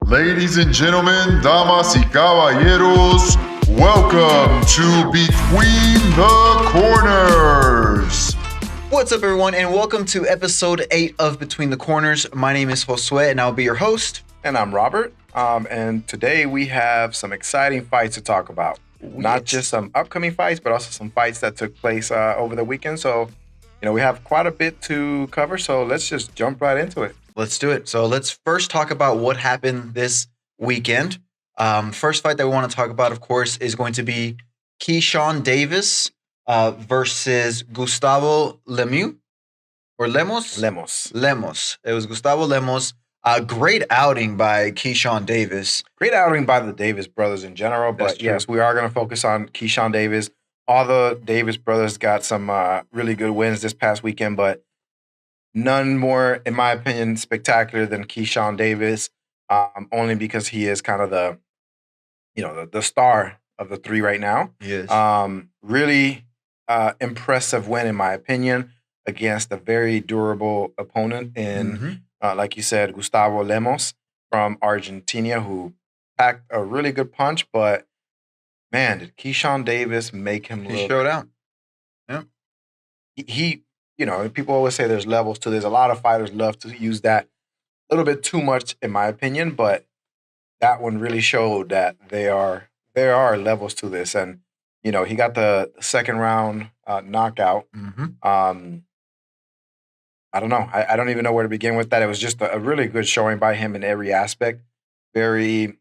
Ladies and gentlemen, damas y caballeros, welcome to Between the Corners. What's up, everyone, and welcome to episode 8 of Between the Corners. My name is Josue, and I'll be your host. And I'm Robert. And today we have some exciting fights to talk about. Not just some upcoming fights, but also some fights that took place over the weekend. So, we have quite a bit to cover. So let's just jump right into it. Let's do it. So let's first talk about what happened this weekend. First fight that we want to talk about, of course, is going to be Keyshawn Davis versus Gustavo Lemieux. Or Lemos? Lemos. It was Gustavo Lemos. Great outing by Keyshawn Davis. Great outing by the Davis brothers in general. But yes, we are going to focus on Keyshawn Davis. All the Davis brothers got some really good wins this past weekend, but none more, in my opinion, spectacular than Keyshawn Davis, only because he is kind of the star of the three right now. Yes. Really impressive win, in my opinion, against a very durable opponent in, like you said, Gustavo Lemos from Argentina, who packed a really good punch. But, man, did Keyshawn Davis make him look... He showed out. Yeah. He people always say there's levels to this. A lot of fighters love to use that a little bit too much, in my opinion, but that one really showed that there are levels to this. And, he got the second round knockout. I don't know. I don't even know where to begin with that. It was just a really good showing by him in every aspect. Very,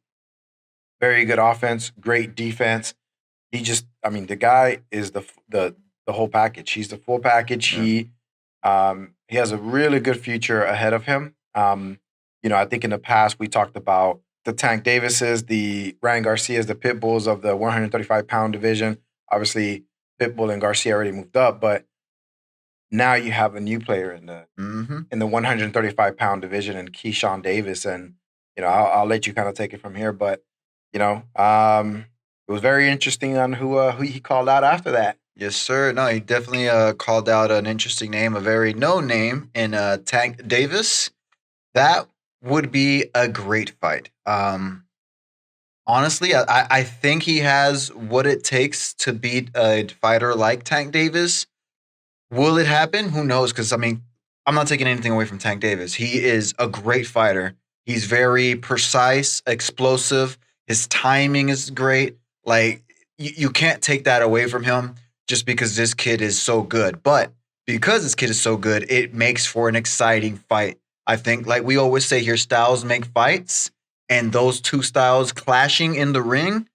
very good offense, great defense. The guy is the whole package. He's the full package. Yeah. He has a really good future ahead of him. I think in the past we talked about the Tank Davises, the Ryan Garcias, the Pit Bulls of the 135-pound division. Obviously, Pitbull and Garcia already moved up, but now you have a new player in the 135-pound division in Keyshawn Davis, and I'll let you kind of take it from here. But it was very interesting on who he called out after that. Yes, sir. No, he definitely called out an interesting name, a very known name in Tank Davis. That would be a great fight. Honestly, I think he has what it takes to beat a fighter like Tank Davis. Will it happen? Who knows? Because, I'm not taking anything away from Tank Davis. He is a great fighter. He's very precise, explosive. His timing is great. Like, you can't take that away from him just because this kid is so good. But because this kid is so good, it makes for an exciting fight. I think, like we always say here, styles make fights. And those two styles clashing in the ring,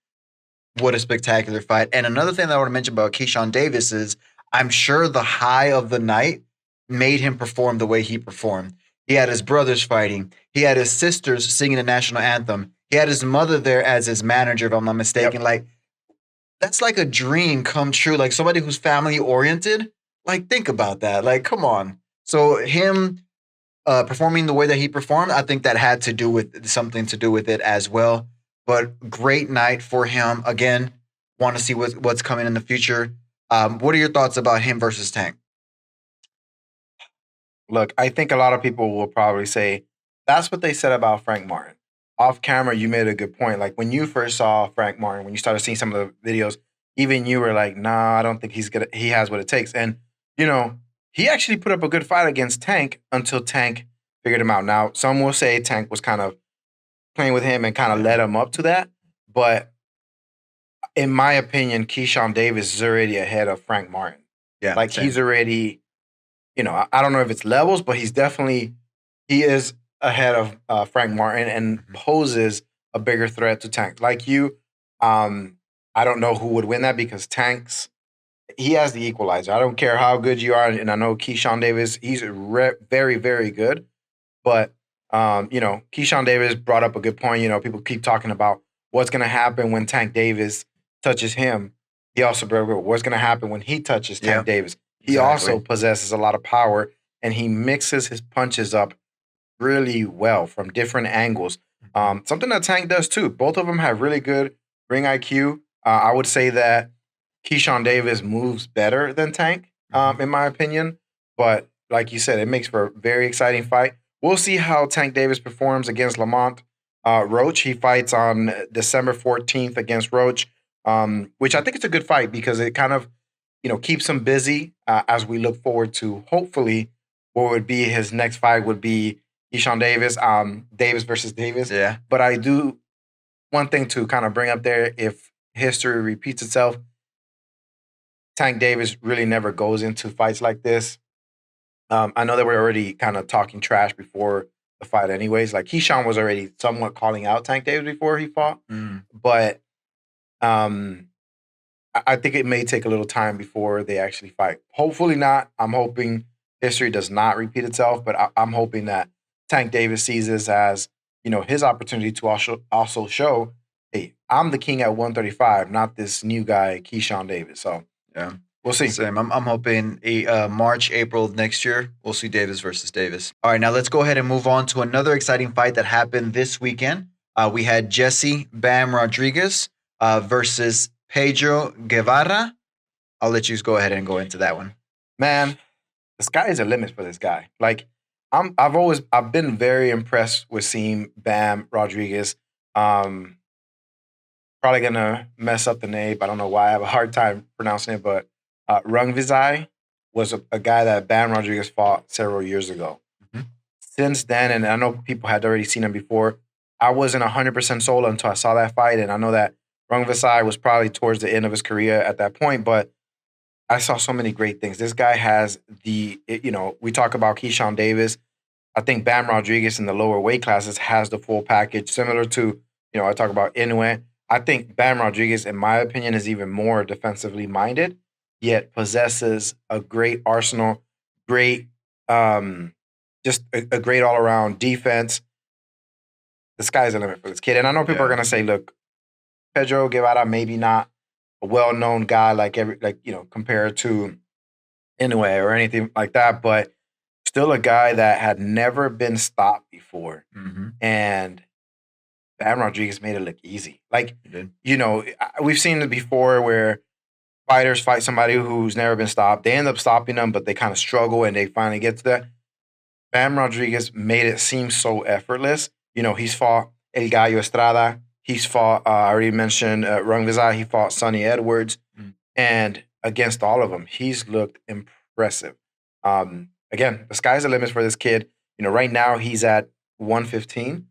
what a spectacular fight. And another thing that I want to mention about Keyshawn Davis is I'm sure the high of the night made him perform the way he performed. He had his brothers fighting. He had his sisters singing the national anthem. He had his mother there as his manager, if I'm not mistaken. Yep. Like, that's like a dream come true. Like, somebody who's family oriented. Like, think about that. Like, come on. So him performing the way that he performed, I think that had something to do with it as well. But great night for him. Again, want to see what's coming in the future. What are your thoughts about him versus Tank? Look, I think a lot of people will probably say that's what they said about Frank Martin. Off camera, you made a good point. Like, when you first saw Frank Martin, when you started seeing some of the videos, even you were like, nah, I don't think he has what it takes. And, he actually put up a good fight against Tank until Tank figured him out. Now, some will say Tank was kind of playing with him and kind of led him up to that. But in my opinion, Keyshawn Davis is already ahead of Frank Martin. Yeah. Like, he's already, I don't know if it's levels, but he is ahead of Frank Martin and poses a bigger threat to Tank. Like you, I don't know who would win that because he has the equalizer. I don't care how good you are, and I know Keyshawn Davis, he's very, very good. But, Keyshawn Davis brought up a good point. People keep talking about what's going to happen when Tank Davis touches him. He also brought up what's going to happen when he touches Tank Davis. He also possesses a lot of power, and he mixes his punches up really well from different angles. Something that Tank does too. Both of them have really good ring IQ. I would say that Keyshawn Davis moves better than Tank, in my opinion. But like you said, it makes for a very exciting fight. We'll see how Tank Davis performs against Lamont. Roach. He fights on December 14th against Roach, which I think it's a good fight because it kind of, keeps him busy as we look forward to hopefully what would be his next fight would be Keyshawn Davis, Davis versus Davis. Yeah. But I do one thing to kind of bring up there: if history repeats itself, Tank Davis really never goes into fights like this. I know that we're already kind of talking trash before the fight, anyways. Like Keyshawn was already somewhat calling out Tank Davis before he fought, but um, I think it may take a little time before they actually fight. Hopefully not. I'm hoping history does not repeat itself, but I'm hoping that Tank Davis sees this as his opportunity to also show, hey, I'm the king at 135, not this new guy Keyshawn Davis. So Yeah. we'll see. Same. I'm hoping March, April of next year, we'll see Davis versus Davis. All right, now let's go ahead and move on to another exciting fight that happened this weekend. We had Jesse Bam Rodriguez versus Pedro Guevara. I'll let you go ahead and go into that one. Man, the sky is a limit for this guy. Like I've been very impressed with seeing Bam Rodriguez. Probably gonna mess up the name. I don't know why I have a hard time pronouncing it, but Rungvisai was a guy that Bam Rodriguez fought several years ago. Since then, and I know people had already seen him before, I wasn't 100% sold until I saw that fight, and I know that Rungvisai was probably towards the end of his career at that point, but I saw so many great things. This guy has we talk about Keyshawn Davis. I think Bam Rodriguez in the lower weight classes has the full package, similar to, I talk about Inoue. I think Bam Rodriguez, in my opinion, is even more defensively minded, yet possesses a great arsenal, great, just a great all around defense. The sky's the limit for this kid. And I know people are going to say, look, Pedro Guevara, maybe not a well known guy compared to Inoue or anything like that, but still a guy that had never been stopped before. And Bam Rodriguez made it look easy. Like, we've seen it before where fighters fight somebody who's never been stopped. They end up stopping them, but they kind of struggle and they finally get to that. Bam Rodriguez made it seem so effortless. He's fought El Gallo Estrada. He's fought, I already mentioned Rungvisai. He fought Sonny Edwards. And against all of them, he's looked impressive. Again, the sky's the limit for this kid. Right now he's at 115.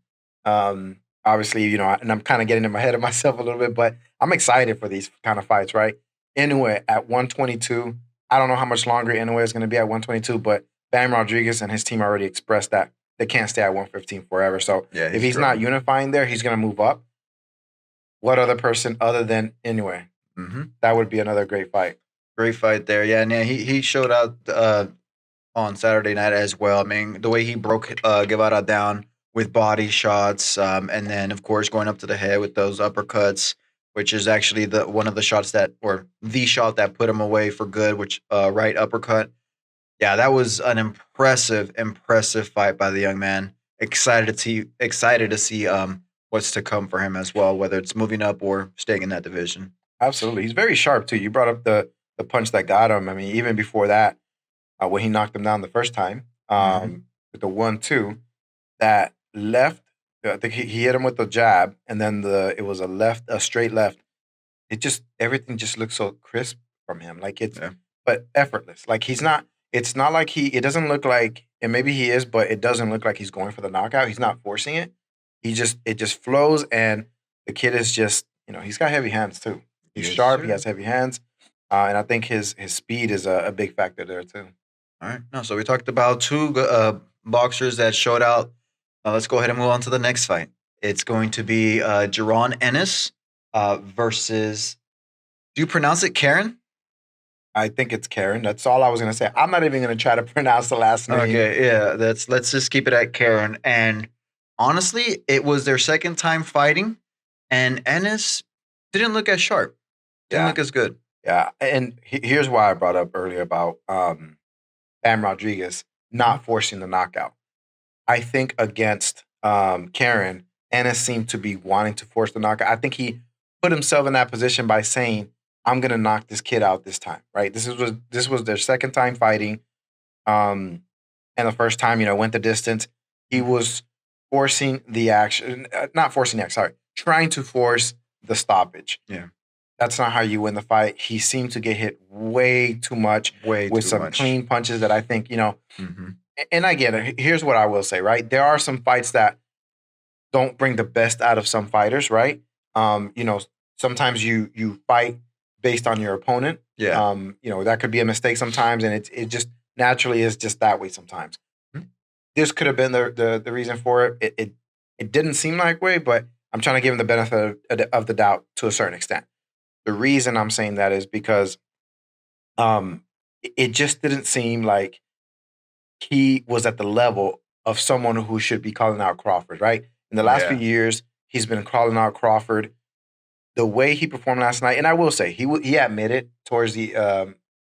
Obviously, and I'm kind of getting in my head of myself a little bit, but I'm excited for these kind of fights, right? Inoue at 122. I don't know how much longer Inoue is going to be at 122, but Bam Rodriguez and his team already expressed that they can't stay at 115 forever. So if he's not unifying there, he's going to move up. What other person other than Inoue? That would be another great fight. Great fight there. Yeah, and he showed out on Saturday night as well. I mean, the way he broke Guevara down with body shots, and then, of course, going up to the head with those uppercuts, which is actually one of the shots the shot that put him away for good, which right uppercut. Yeah, that was an impressive fight by the young man. Excited to see what's to come for him as well, whether it's moving up or staying in that division. Absolutely. He's very sharp, too. You brought up the punch that got him. I mean, even before that, when he knocked him down the first time with the 1-2, that left, I think he hit him with the jab, and then it was a straight left. Everything just looks so crisp from him. Like but effortless. Like it's not like it doesn't look like, and maybe he is, but it doesn't look like he's going for the knockout. He's not forcing it. It just flows, and the kid is just, he's got heavy hands too. He's sharp. Sure. He has heavy hands. And I think his speed is a big factor there too. All right. No, so we talked about two boxers that showed out. Let's go ahead and move on to the next fight. It's going to be Jaron Ennis versus, do you pronounce it Karen? I think it's Karen. That's all I was going to say. I'm not even going to try to pronounce the last name. Okay, yeah. Let's just keep it at Karen. And honestly, it was their second time fighting, and Ennis didn't look as sharp. Didn't look as good. Yeah, and here's why I brought up earlier about Bam Rodriguez not forcing the knockout. I think against Karen, Ennis seemed to be wanting to force the knockout. I think he put himself in that position by saying, I'm going to knock this kid out this time, right? This was their second time fighting. And the first time, went the distance. He was forcing the action, not forcing the action, sorry, trying to force the stoppage. Yeah. That's not how you win the fight. He seemed to get hit way too much with some clean punches that I think, and I get it. Here's what I will say, right? There are some fights that don't bring the best out of some fighters, right? Sometimes you fight based on your opponent. Yeah. That could be a mistake sometimes, and it just naturally is just that way sometimes. This could have been the reason for it. It didn't seem like way, but I'm trying to give him the benefit of the doubt to a certain extent. The reason I'm saying that is because it just didn't seem like he was at the level of someone who should be calling out Crawford, right? In the last few years, he's been calling out Crawford. The way he performed last night, and I will say, he admitted towards the,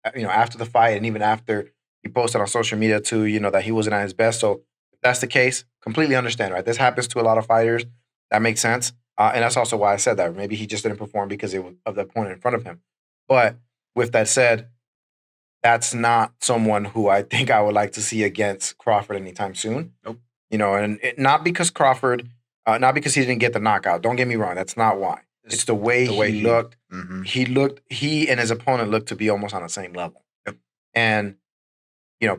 after the fight and even after he posted on social media too, that he wasn't at his best. So if that's the case, completely understand, right? This happens to a lot of fighters. That makes sense. And that's also why I said that. Maybe he just didn't perform because of the opponent in front of him. But with that said, that's not someone who I think I would like to see against Crawford anytime soon. Nope. Not because Crawford, not because he didn't get the knockout. Don't get me wrong. That's not why. It's the way he looked. Mm-hmm. He and his opponent looked to be almost on the same level. Yep. And,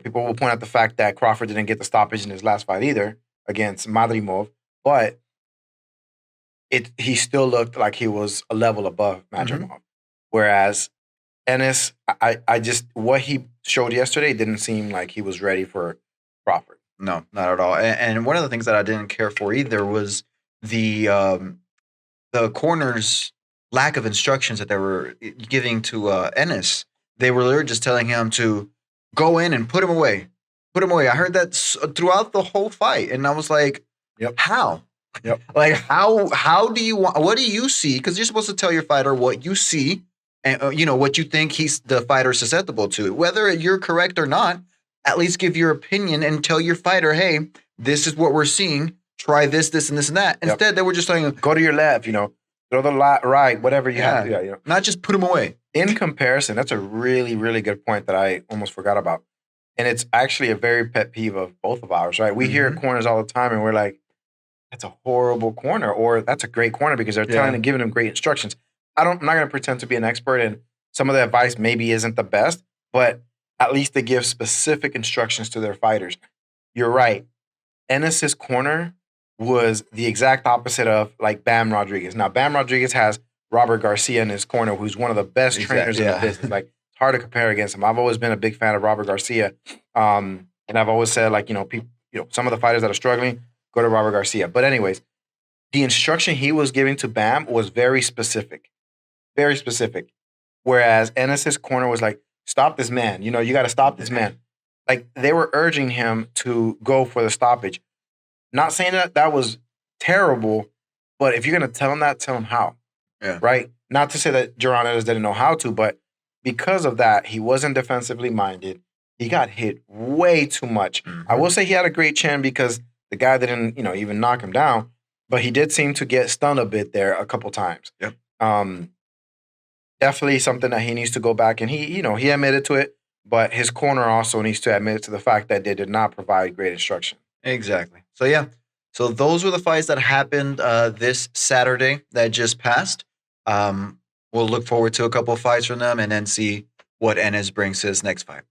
people will point out the fact that Crawford didn't get the stoppage in his last fight either against Madrimov, but he still looked like he was a level above Madrimov. Mm-hmm. Whereas Ennis, I just, what he showed yesterday didn't seem like he was ready for Crawford. No, not at all. And one of the things that I didn't care for either was the corner's lack of instructions that they were giving to Ennis. They were literally just telling him to go in and put him away. Put him away. I heard that throughout the whole fight. And I was like, yep. How? Yep. Like, how do you want, what do you see? Because you're supposed to tell your fighter what you see and, what you think the fighter susceptible to. Whether you're correct or not, at least give your opinion and tell your fighter, hey, this is what we're seeing. Try this, this, and this, and that. Instead, yep. They were just telling him, go to your left, throw the right, whatever you have to do. Not just put him away. In comparison, that's a really, really good point that I almost forgot about. And it's actually a very pet peeve of both of ours, right? We hear corners all the time and we're like, that's a horrible corner, or that's a great corner because they're telling and giving them great instructions. I'm not going to pretend to be an expert, and some of the advice maybe isn't the best, but at least they give specific instructions to their fighters. You're right. Ennis's corner was the exact opposite of like Bam Rodriguez. Now, Bam Rodriguez has Robert Garcia in his corner, who's one of the best trainers in the business. Like, it's hard to compare against him. I've always been a big fan of Robert Garcia. And I've always said, like, people, some of the fighters that are struggling, go to Robert Garcia. But anyways, the instruction he was giving to Bam was very specific. Very specific. Whereas Ennis's corner was like, stop this man. You got to stop this man. Like, they were urging him to go for the stoppage. Not saying that was terrible, but if you're going to tell him that, tell him how. Yeah. Right? Not to say that Jaron Ennis didn't know how to, but because of that, he wasn't defensively minded. He got hit way too much. Mm-hmm. I will say he had a great chin because the guy didn't, even knock him down, but he did seem to get stunned a bit there a couple times. Yep. Definitely something that he needs to go back and he admitted to it, but his corner also needs to admit to the fact that they did not provide great instruction. Exactly. So, yeah. So those were the fights that happened this Saturday that just passed. We'll look forward to a couple of fights from them and then see what Ennis brings to his next fight.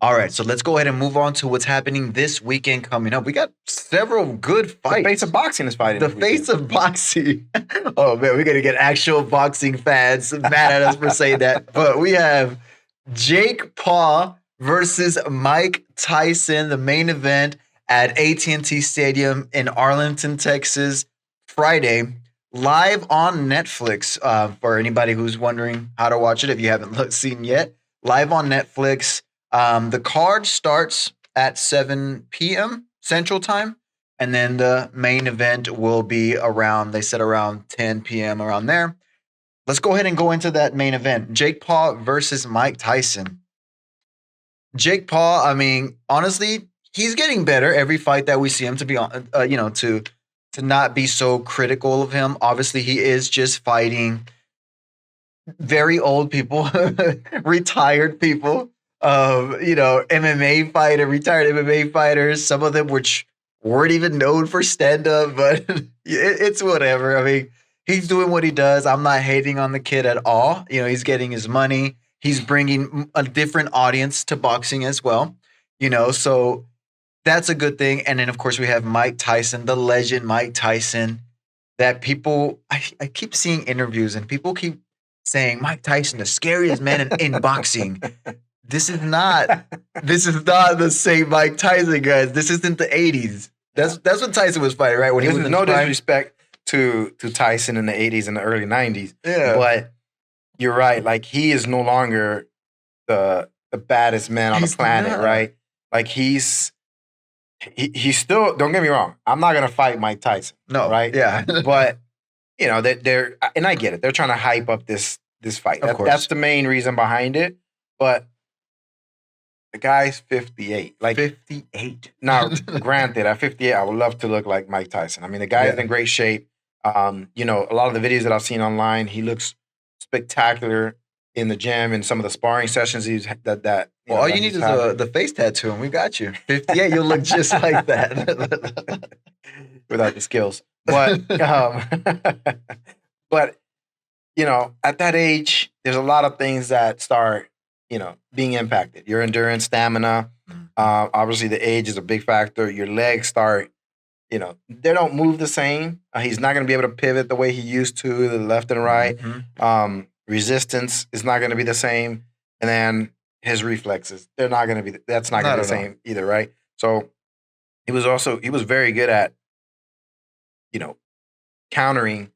All right, so let's go ahead and move on to what's happening this weekend coming up. We got several good fights. The face of boxing is fighting. The face of boxing. Oh, man, we're going to get actual boxing fans mad at us for saying that. But we have Jake Paul versus Mike Tyson, the main event at AT&T Stadium in Arlington, Texas, Friday, live on Netflix. For anybody who's wondering how to watch it, if you haven't seen yet, live on Netflix. The card starts at 7 p.m. Central Time, and then the main event will be around 10 p.m. around there. Let's go ahead and go into that main event. Jake Paul versus Mike Tyson. Jake Paul, I mean, honestly, he's getting better every fight that we see him, to be on, to not be so critical of him. Obviously, he is just fighting very old people, retired people. Retired MMA fighters, some of them which weren't even known for stand up, but it's whatever. I mean, he's doing what he does. I'm not hating on the kid at all. You know, he's getting his money. He's bringing a different audience to boxing as well. You know, so that's a good thing. And then, of course, we have Mike Tyson, the legend Mike Tyson. That people, I keep seeing interviews and people keep saying Mike Tyson, the scariest man in boxing. This is not the same Mike Tyson, guys. This isn't the 80s. That's when Tyson was fighting, right? When he This was is in no his prime. disrespect to Tyson in the 80s and the early 90s. Yeah. But you're right. Like, he is no longer the baddest man on the He's planet, not. right? Like, he's still, don't get me wrong, I'm not going to fight Mike Tyson. No, right? Yeah. But, you know, they're, and I get it. They're trying to hype up this fight. Of course. That's the main reason behind it. But the guy's 58. Like, 58. now, granted, at 58, I would love to look like Mike Tyson. I mean, the guy's in great shape. You know, a lot of the videos that I've seen online, he looks spectacular in the gym and some of the sparring sessions he's that. Well, all you need is the face tattoo, and we got you. 58, you'll look just like that. Without the skills. But, but, you know, at that age, there's a lot of things that start, you know, being impacted. Your endurance, stamina. Obviously, the age is a big factor. Your legs start, you know, they don't move the same. He's not going to be able to pivot the way he used to, the left and right. Mhm. Resistance is not going to be the same. And then his reflexes, they're not going to be, that's not going to be the same either, right? So he was very good at, you know, countering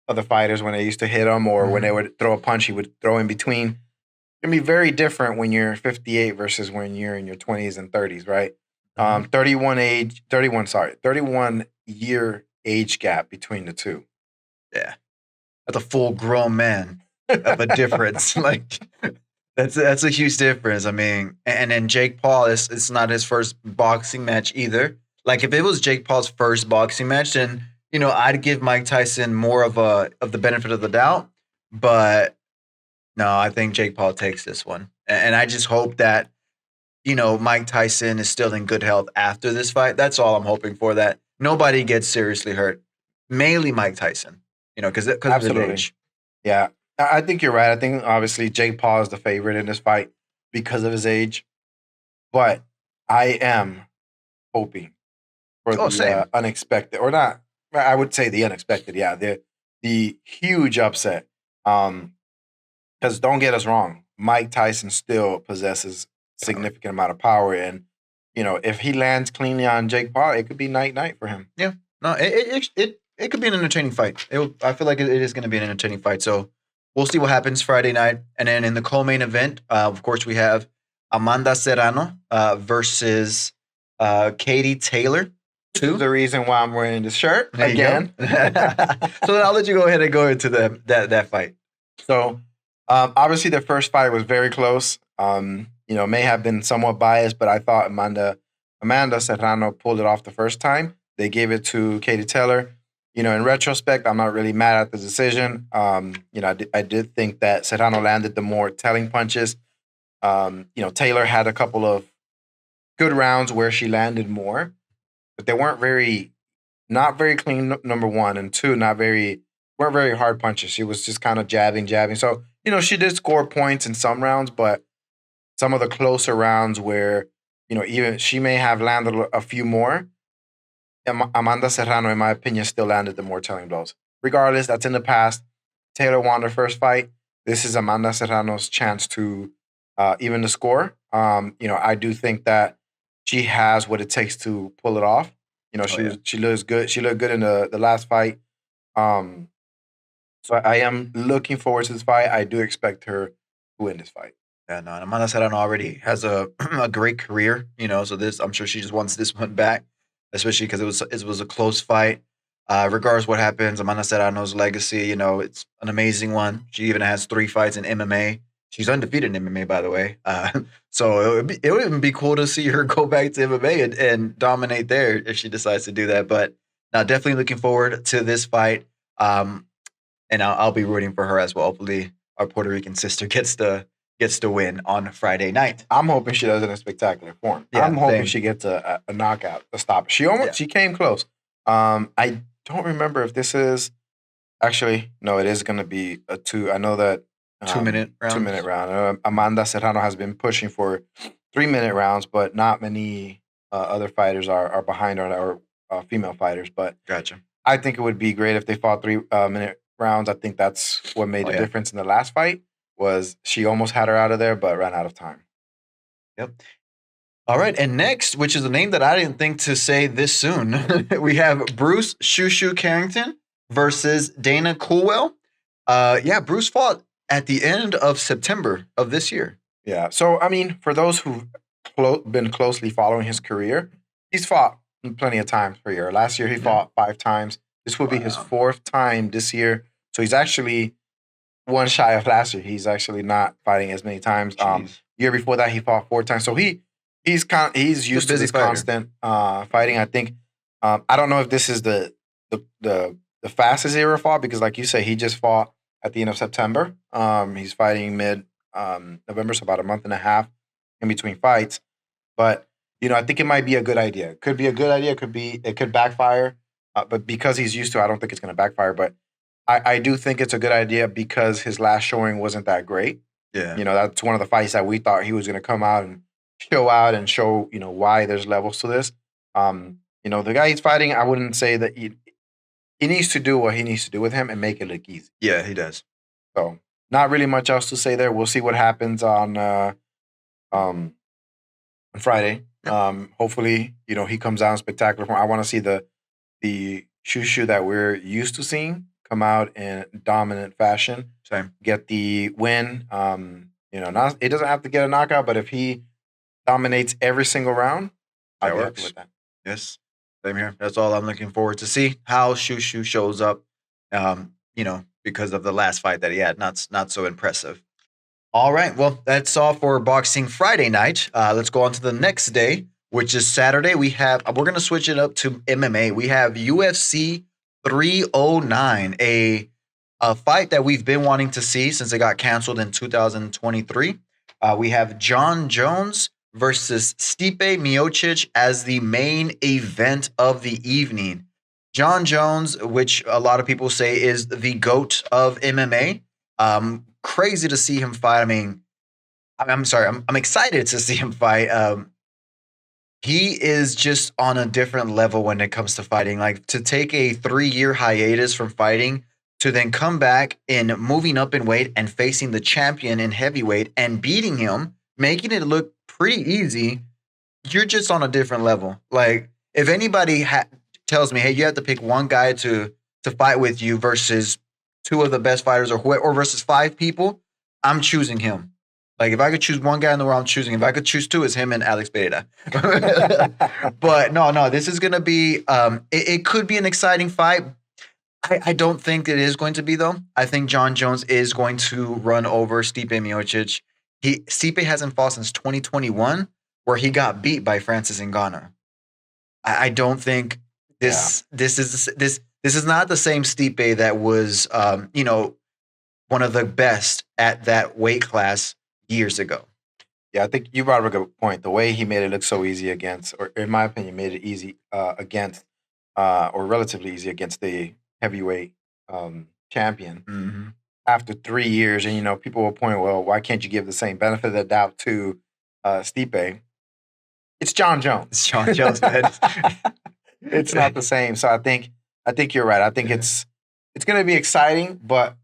other fighters when they used to hit him or when they would throw a punch, he would throw in between. It can be very different when you're 58 versus when you're in your 20s and 30s, right? 31 year age gap between the two. Yeah. That's a full grown man of a difference. Like, that's a huge difference. I mean, and then Jake Paul, it's not his first boxing match either. Like, if it was Jake Paul's first boxing match, then, you know, I'd give Mike Tyson more of the benefit of the doubt. But no, I think Jake Paul takes this one. And I just hope that, you know, Mike Tyson is still in good health after this fight. That's all I'm hoping for, that nobody gets seriously hurt. Mainly Mike Tyson, you know, because of his age. Yeah, I think you're right. I think, obviously, Jake Paul is the favorite in this fight because of his age. But I am hoping for the unexpected, or not, I would say the unexpected, yeah, the huge upset. Because don't get us wrong, Mike Tyson still possesses significant amount of power, and you know, if he lands cleanly on Jake Paul, it could be night for him. Yeah, no, it could be an entertaining fight. I feel like it is going to be an entertaining fight. So we'll see what happens Friday night, and then in the co-main event, of course, we have Amanda Serrano versus Katie Taylor. This is the reason why I'm wearing this shirt again. So then I'll let you go ahead and go into that fight. So obviously the first fight was very close. You know, may have been somewhat biased, but I thought Amanda Serrano pulled it off the first time. They gave it to Katie Taylor. You know, in retrospect, I'm not really mad at the decision. You know, I did think that Serrano landed the more telling punches. You know, Taylor had a couple of good rounds where she landed more, but they weren't not very clean, number one, and two, weren't very hard punches. She was just kind of jabbing. So, you know, she did score points in some rounds, but some of the closer rounds where, you know, even she may have landed a few more, Amanda Serrano, in my opinion, still landed the more telling blows. Regardless, that's in the past. Taylor won her first fight. This is Amanda Serrano's chance to even the score. You know, I do think that she has what it takes to pull it off. You know, she looks good. She looked good in the last fight. So I am looking forward to this fight. I do expect her to win this fight. Yeah, no, Amanda Serrano already has a great career, you know, so I'm sure she just wants this one back, especially because it was a close fight. Regardless what happens, Amanda Serrano's legacy, you know, it's an amazing one. She even has 3 fights in MMA. She's undefeated in MMA, by the way. So it would even be cool to see her go back to MMA and dominate there if she decides to do that. But now, definitely looking forward to this fight. And I'll be rooting for her as well. Hopefully, our Puerto Rican sister gets the gets the win on Friday night. I'm hoping she does it in spectacular form. Yeah, I'm hoping same. she gets a knockout, a stop. Yeah. She came close. I don't remember if this is actually no. It is going to be a two. I know that 2-minute rounds. 2-minute round. Amanda Serrano has been pushing for 3-minute rounds, but not many other fighters are behind her or female fighters. But Gotcha. I think it would be great if they fought 3-minute rounds. I think that's what made the difference in the last fight. Was she almost had her out of there, but ran out of time. Yep. All right, and next, which is a name that I didn't think to say this soon, we have Bruce Shushu Carrington versus Dana Coolwell. Bruce fought at the end of September of this year. Yeah. So, I mean, for those who've been closely following his career, he's fought plenty of times per year. Last year, he fought 5 times. This will be his 4th time this year. So he's actually one shy of last year. He's actually not fighting as many times. Year before that, he fought 4 times. So he's used to this constant fighting. I think I don't know if this is the fastest he ever fought because, like you say, he just fought at the end of September. He's fighting mid November, so about a month and a half in between fights. But I think it might be a good idea. It could be a good idea. It could backfire. But because he's used to, I don't think it's going to backfire. But I do think it's a good idea because his last showing wasn't that great. Yeah. That's one of the fights that we thought he was going to come out and show, why there's levels to this. The guy he's fighting, I wouldn't say that he needs to do what he needs to do with him and make it look easy. Yeah, he does. So not really much else to say there. We'll see what happens on Friday. Hopefully, he comes out in spectacular form. I want to see the Shushu that we're used to seeing come out in dominant fashion. Same. Get the win. Not it doesn't have to get a knockout, but if he dominates every single round, I'll be happy with that. Yes. Same here. That's all I'm looking forward to see how Shushu shows up. Because of the last fight that he had, not so impressive. All right, well, that's all for Boxing Friday night. Let's go on to the next day, which is Saturday. We're gonna switch it up to MMA. We have UFC 309, a fight that we've been wanting to see since it got canceled in 2023. We have John Jones versus Stipe Miocic as the main event of the evening. John Jones, which a lot of people say is the GOAT of MMA. Crazy to see him fight. I mean, I'm sorry. I'm excited to see him fight. He is just on a different level when it comes to fighting. Like, to take a 3-year hiatus from fighting to then come back in moving up in weight and facing the champion in heavyweight and beating him, making it look pretty easy. You're just on a different level. Like, if anybody tells me, hey, you have to pick one guy to fight with you versus 2 of the best fighters or versus 5 people, I'm choosing him. Like, if I could choose one guy in the world, I'm choosing. If I could choose 2, it's him and Alex Pereira. But no, this is going to be, it could be an exciting fight. I don't think it is going to be, though. I think John Jones is going to run over Stipe Miocic. Stipe hasn't fought since 2021, where he got beat by Francis Ngannou. I don't think this is not the same Stipe that was, one of the best at that weight class years ago. Yeah, I think you brought up a good point. The way he made it look so easy against, or in my opinion, made it easy against, or relatively easy against the heavyweight champion. Mm-hmm. After 3 years, and people will point, well, why can't you give the same benefit of the doubt to Stipe? It's John Jones. It's John Jones, man. It's not the same. So I think you're right. I think it's going to be exciting, but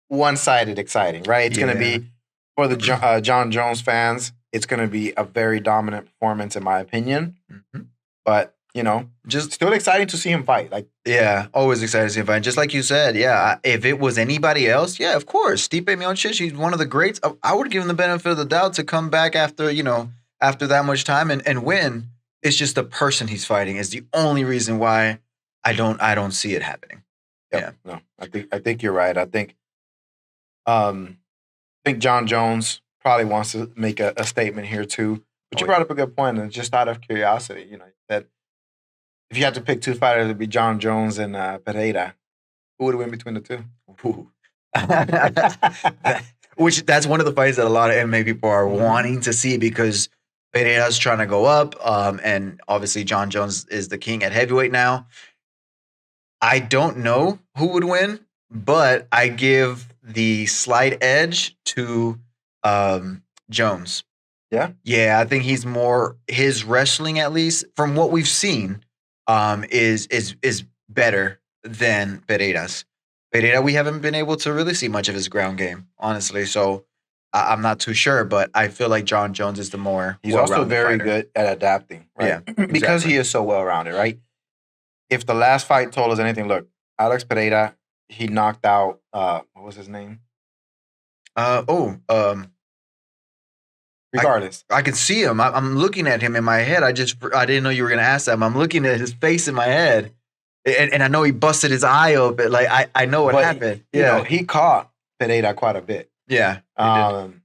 one-sided exciting, right? It's going to be, for the John Jones fans, it's going to be a very dominant performance, in my opinion. Mm-hmm. But, just still exciting to see him fight. Like, yeah, always excited to see him fight. Just like you said, yeah, if it was anybody else, yeah, of course. Stipe Miocic, he's one of the greats. I would give him the benefit of the doubt to come back after that much time and win. It's just the person he's fighting is the only reason why I don't see it happening. Yep. Yeah. No, I think you're right. I think John Jones probably wants to make a statement here too. But you brought up a good point, and just out of curiosity, you said if you had to pick 2 fighters, it'd be John Jones and Pereira. Who would win between the 2? Ooh. Which that's one of the fights that a lot of MMA people are Mhm. wanting to see because Pereira's trying to go up, and obviously John Jones is the king at heavyweight now. I don't know who would win, but I give the slight edge to Jones. Yeah. Yeah, I think he's more his wrestling, at least from what we've seen, is better than Pereira's. Pereira, we haven't been able to really see much of his ground game, honestly. So I'm not too sure, but I feel like John Jones is the more He's also well-rounded very fighter. good at adapting, right? Yeah, Because exactly. he is so well rounded, right? If the last fight told us anything, look, Alex Pereira, he knocked out what was his name? Regardless. I can see him. I'm looking at him in my head. I didn't know you were gonna ask that. I'm looking at his face in my head, and I know he busted his eye open. Like I know what But, happened. You know, he caught Pereira quite a bit. Yeah. He did.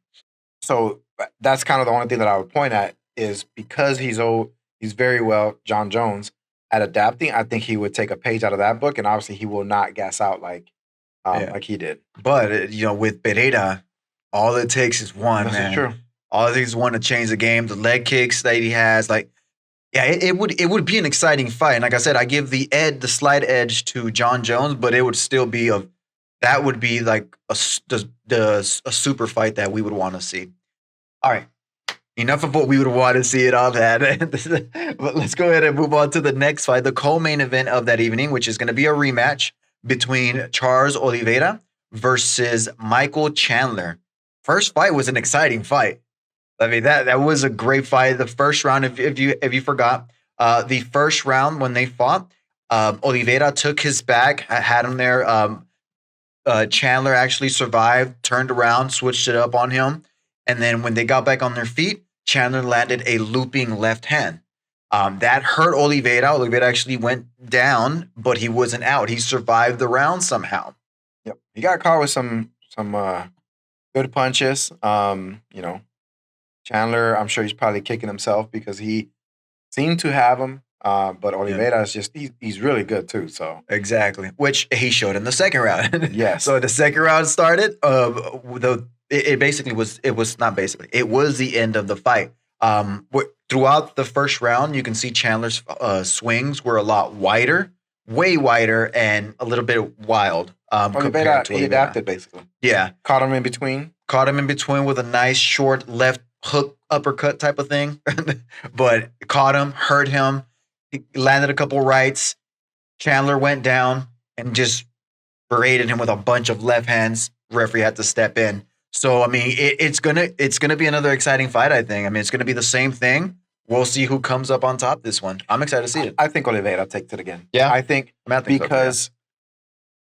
So that's kind of the only thing that I would point at is because he's very well John Jones at adapting. I think he would take a page out of that book, and obviously he will not gas out like he did. But with Pereira, all it takes is one. This man. is true. All it takes is one to change the game. The leg kicks that he has, like, yeah, it would be an exciting fight. And like I said, I give the slight edge to John Jones, but it would still be that would be like a super fight that we would want to see. All right. Enough of what we would want to see it all that. But let's go ahead and move on to the next fight, the co-main event of that evening, which is going to be a rematch between Charles Oliveira versus Michael Chandler. First fight was an exciting fight. I mean, that was a great fight. The first round, if you forgot, the first round when they fought, Oliveira took his back, had him there. Chandler actually survived, turned around, switched it up on him. And then when they got back on their feet, Chandler landed a looping left hand. That hurt Oliveira. Oliveira actually went down, but he wasn't out. He survived the round somehow. Yep. He got caught with some good punches. Chandler, I'm sure he's probably kicking himself because he seemed to have him. But Oliveira is just he's really good too. So exactly, which he showed in the second round. Yes. So the second round started. It was the end of the fight. Throughout the first round, you can see Chandler's swings were a lot wider, way wider, and a little bit wild. Oliveira, he adapted basically. Yeah, Caught him in between with a nice short left hook uppercut type of thing, but caught him, hurt him. He landed a couple rights. Chandler went down and just berated him with a bunch of left hands. Referee had to step in. So I mean, it's gonna be another exciting fight. I think. I mean, it's gonna be the same thing. We'll see who comes up on top this one. I'm excited to see it. I think Oliveira takes it again. Yeah, I think because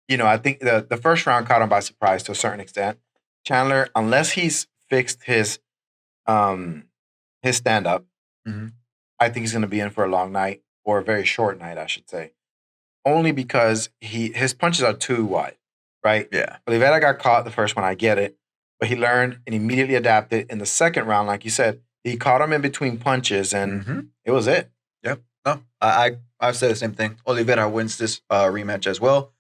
I think the first round caught him by surprise to a certain extent. Chandler, unless he's fixed his stand up, I think he's going to be in for a long night or a very short night, I should say. Only because his punches are too wide, right? Yeah. Oliveira got caught the first one, I get it, but he learned and immediately adapted. In the second round, like you said, he caught him in between punches, and it was it. Yep. No, I've said the same thing. Oliveira wins this rematch as well,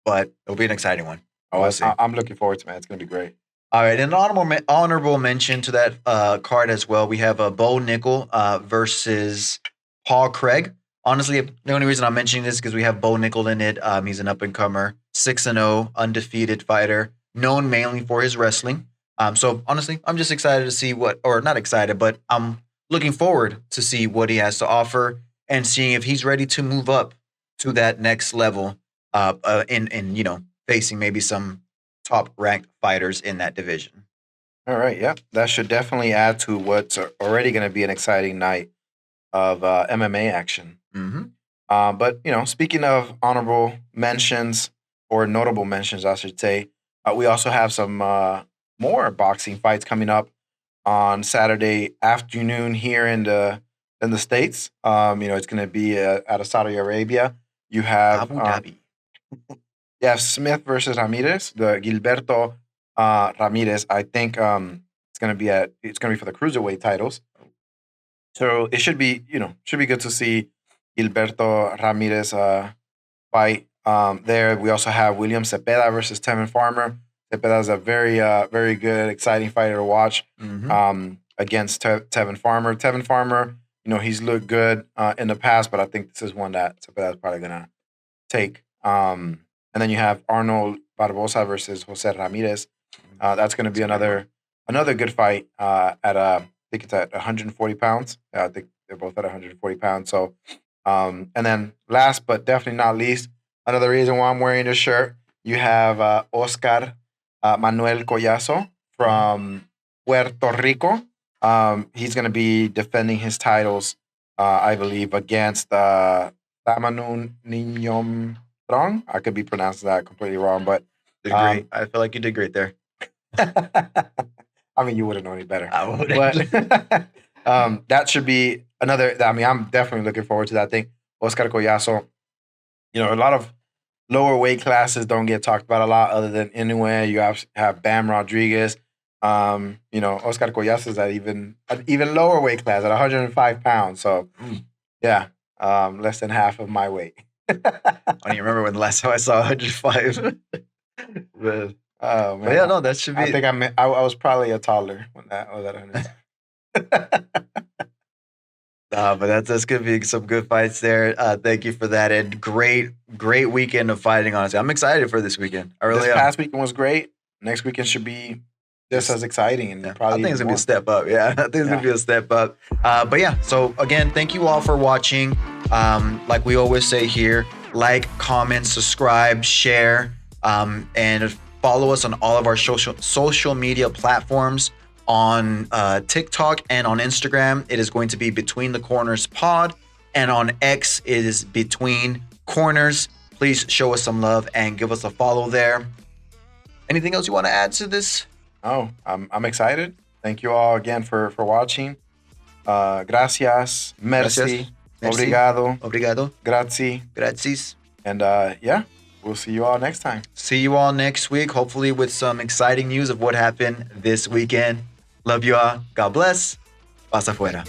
but it'll be an exciting one. I'm looking forward to it, man. It's going to be great. All right, an honorable mention to that card as well. We have Bo Nickel versus Paul Craig. Honestly, the only reason I'm mentioning this is because we have Bo Nickel in it. He's an up-and-comer, 6-0, undefeated fighter, known mainly for his wrestling. So honestly, I'm just excited to see not excited, but I'm looking forward to see what he has to offer and seeing if he's ready to move up to that next level in facing maybe some top-ranked fighters in that division. All right, yeah. That should definitely add to what's already going to be an exciting night of MMA action. But, speaking of honorable mentions, or notable mentions, I should say, we also have some more boxing fights coming up on Saturday afternoon here in the States. It's going to be out of Saudi Arabia. You have Abu Dhabi. Yeah, Smith versus Ramirez, the Gilberto Ramirez. I think it's gonna be for the cruiserweight titles. So it should be good to see Gilberto Ramirez fight. There we also have William Cepeda versus Tevin Farmer. Cepeda's a very good, exciting fighter to watch. Against Tevin Farmer. Tevin Farmer, he's looked good in the past, but I think this is one that Cepeda's probably gonna take. And then you have Arnold Barbosa versus Jose Ramirez. That's going to be another good fight I think it's at 140 pounds. I think they're both at 140 pounds. So, and then last but definitely not least, another reason why I'm wearing this shirt, you have Oscar Manuel Collazo from Puerto Rico. He's going to be defending his titles, I believe, against Tamanun Ninyom Strong. I could be pronouncing that completely wrong, but did great. I feel like you did great there. I mean, you wouldn't know any better. I wouldn't. But that should be another. I mean, I'm definitely looking forward to that thing. Oscar Collazo. A lot of lower weight classes don't get talked about a lot, other than Inoue. You have Bam Rodriguez. Oscar Collazo is at even lower weight class at 105 pounds. So, yeah, less than half of my weight. I don't even remember when the last time I saw 105. But, oh man! But yeah, no, that should be. I think I was probably a toddler when that was at 105. But that's gonna be some good fights there. Thank you for that, and great weekend of fighting. Honestly, I'm excited for this weekend. I really am. Past weekend was great. Next weekend should be just as exciting, and probably I think it's gonna be a step up. Yeah, I think it's gonna be a step up. But yeah, so again, thank you all for watching. Like we always say here, like, comment, subscribe, share, and follow us on all of our social media platforms. On TikTok and on Instagram, it is going to be Between the Corners Pod, and on X, it is Between Corners. Please show us some love and give us a follow there. Anything else you want to add to this? Oh, I'm excited. Thank you all again for watching. Gracias, merci, obrigado, grazie, gracias. And we'll see you all next time. See you all next week, hopefully with some exciting news of what happened this weekend. Love you all. God bless. Pasa fuera.